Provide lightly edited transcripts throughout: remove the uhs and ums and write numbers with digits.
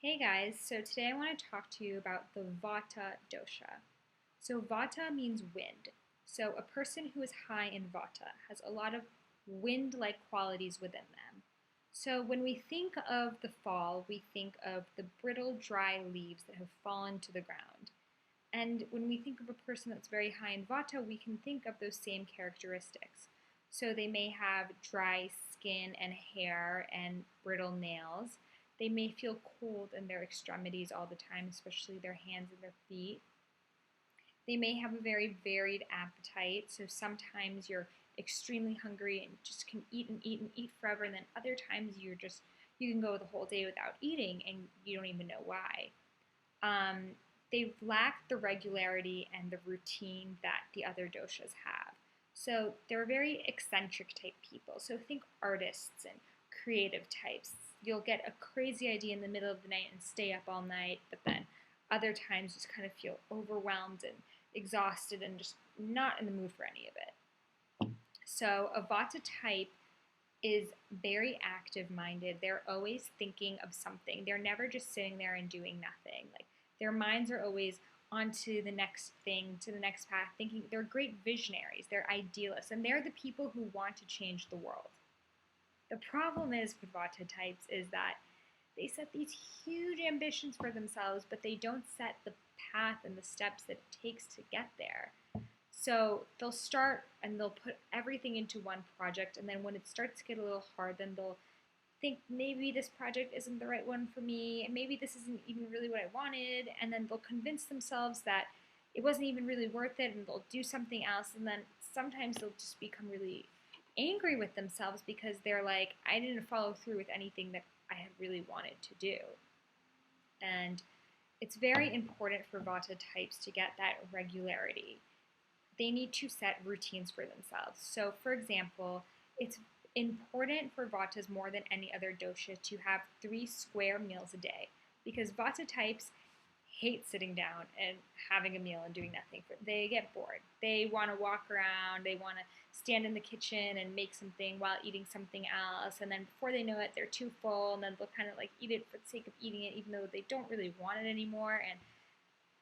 Hey guys, so today I want to talk to you about the Vata dosha. So Vata means wind. So a person who is high in Vata has a lot of wind-like qualities within them. So when we think of the fall, we think of the brittle, dry leaves that have fallen to the ground. And when we think of a person that's very high in Vata, we can think of those same characteristics. So they may have dry skin and hair and brittle nails. They may feel cold in their extremities all the time, especially their hands and their feet. They may have a very varied appetite, so sometimes you're extremely hungry and just can eat and eat and eat forever, and then other times you can go the whole day without eating and you don't even know why. Um, they lack the regularity and the routine that the other doshas have. So they're very eccentric type people. So think artists and creative types. You'll get a crazy idea in the middle of the night and stay up all night, but then other times just kind of feel overwhelmed and exhausted and just not in the mood for any of it. So a Vata type is very active minded. They're always thinking of something. They're never just sitting there and doing nothing. Like their minds are always on to the next thing, to the next path, thinking they're great visionaries, they're idealists, and they're the people who want to change the world. The problem is with Vata types is that they set these huge ambitions for themselves, but they don't set the path and the steps that it takes to get there. So they'll start and they'll put everything into one project, and then when it starts to get a little hard, then they'll think maybe this project isn't the right one for me, and maybe this isn't even really what I wanted, and then they'll convince themselves that it wasn't even really worth it, and they'll do something else, and then sometimes they'll just become really angry with themselves because they're like, I didn't follow through with anything that I had really wanted to do. And it's very important for Vata types to get that regularity. They need to set routines for themselves. So, for example, it's important for Vatas more than any other dosha to have 3 square meals a day because Vata types hate sitting down and having a meal and doing nothing. They get bored. They want to walk around. They want to stand in the kitchen and make something while eating something else. And then before they know it, they're too full, and then they'll kind of like eat it for the sake of eating it, even though they don't really want it anymore. And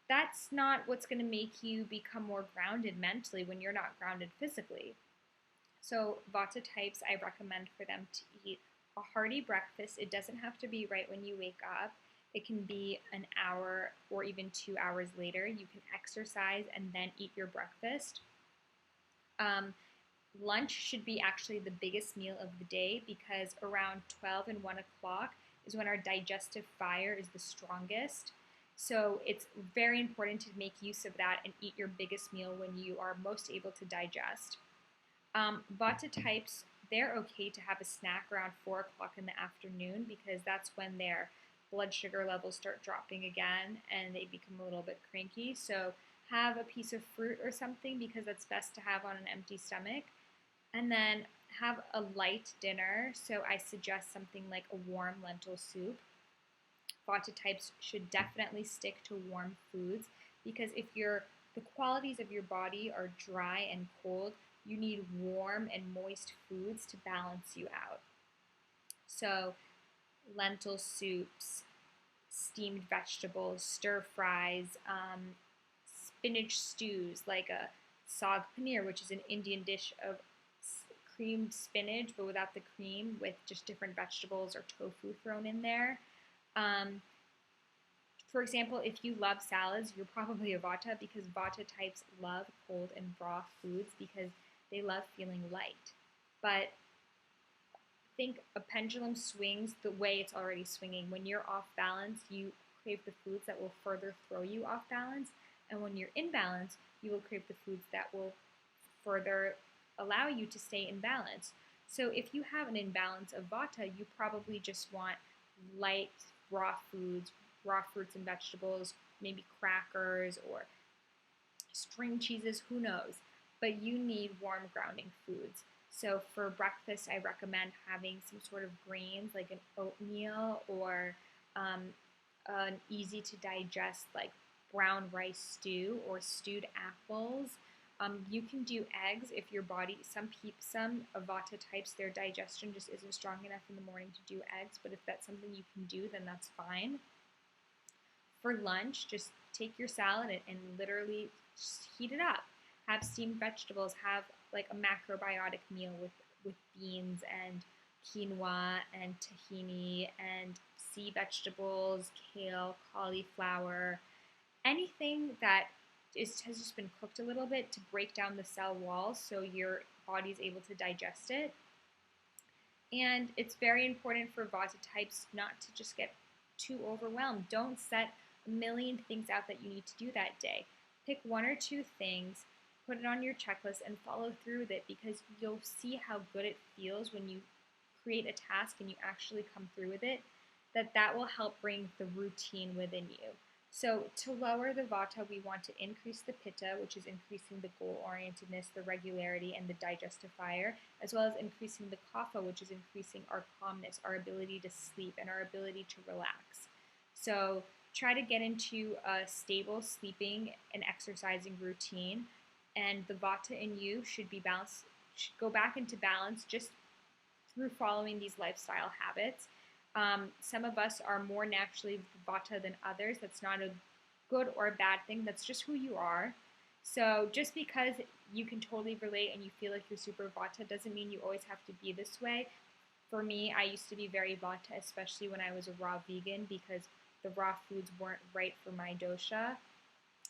that's not what's going to make you become more grounded mentally when you're not grounded physically. So Vata types, I recommend for them to eat a hearty breakfast. It doesn't have to be right when you wake up. It can be an hour or even 2 hours later. You can exercise and then eat your breakfast. Lunch should be actually the biggest meal of the day because around 12 and 1 o'clock is when our digestive fire is the strongest. So it's very important to make use of that and eat your biggest meal when you are most able to digest. Vata types, they're okay to have a snack around 4 o'clock in the afternoon because that's when their blood sugar levels start dropping again and they become a little bit cranky. So have a piece of fruit or something because that's best to have on an empty stomach. And then have a light dinner. So I suggest something like a warm lentil soup. Vata types should definitely stick to warm foods because if the qualities of your body are dry and cold, you need warm and moist foods to balance you out. So lentil soups, steamed vegetables, stir fries, spinach stews like a saag paneer, which is an Indian dish of creamed spinach but without the cream with just different vegetables or tofu thrown in there. Um, for example, if you love salads, you're probably a Vata because Vata types love cold and raw foods because they love feeling light. But think a pendulum swings the way it's already swinging. When you're off balance, you crave the foods that will further throw you off balance. And when you're in balance, you will crave the foods that will further allow you to stay in balance. So if you have an imbalance of Vata, you probably just want light, raw foods, raw fruits and vegetables, maybe crackers or string cheeses, who knows. But you need warm grounding foods. So for breakfast, I recommend having some sort of grains like an oatmeal or an easy to digest like brown rice stew or stewed apples. You can do eggs if your body, some Vata types, their digestion just isn't strong enough in the morning to do eggs, but if that's something you can do, then that's fine. For lunch, just take your salad and literally just heat it up. Have steamed vegetables. Have like a macrobiotic meal with beans and quinoa and tahini and sea vegetables, kale, cauliflower, anything that has just been cooked a little bit to break down the cell walls so your body's able to digest it. And it's very important for Vata types not to just get too overwhelmed. Don't set a million things out that you need to do that day. Pick one or two things, put it on your checklist, and follow through with it, because you'll see how good it feels when you create a task and you actually come through with it, that will help bring the routine within you. So to lower the Vata, we want to increase the Pitta, which is increasing the goal-orientedness, the regularity, and the digestive fire, as well as increasing the Kapha, which is increasing our calmness, our ability to sleep, and our ability to relax. So try to get into a stable sleeping and exercising routine, and the Vata in you should be balanced, should go back into balance just through following these lifestyle habits. Some of us are more naturally Vata than others. That's not a good or a bad thing. That's just who you are. So just because you can totally relate and you feel like you're super Vata doesn't mean you always have to be this way. For me, I used to be very Vata, especially when I was a raw vegan, because the raw foods weren't right for my dosha.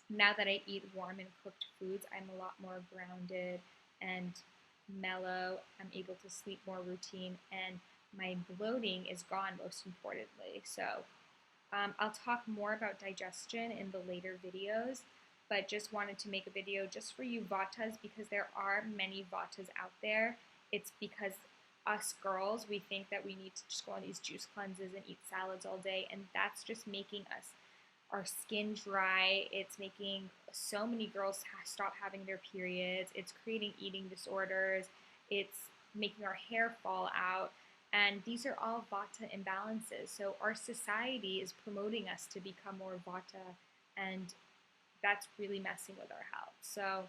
Now that I eat warm and cooked foods, I'm a lot more grounded and mellow. I'm able to sleep more routine, and my bloating is gone, most importantly. So I'll talk more about digestion in the later videos, but just wanted to make a video just for you Vatas, because there are many Vatas out there. It's because us girls, we think that we need to just go on these juice cleanses and eat salads all day, and that's just making our skin dry. It's making so many girls stop having their periods. It's creating eating disorders. It's making our hair fall out. And these are all Vata imbalances. So our society is promoting us to become more Vata, and that's really messing with our health. So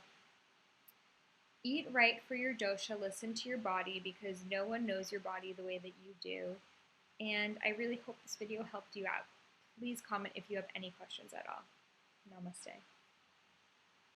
eat right for your dosha. Listen to your body, because no one knows your body the way that you do. And I really hope this video helped you out. Please comment if you have any questions at all. Namaste.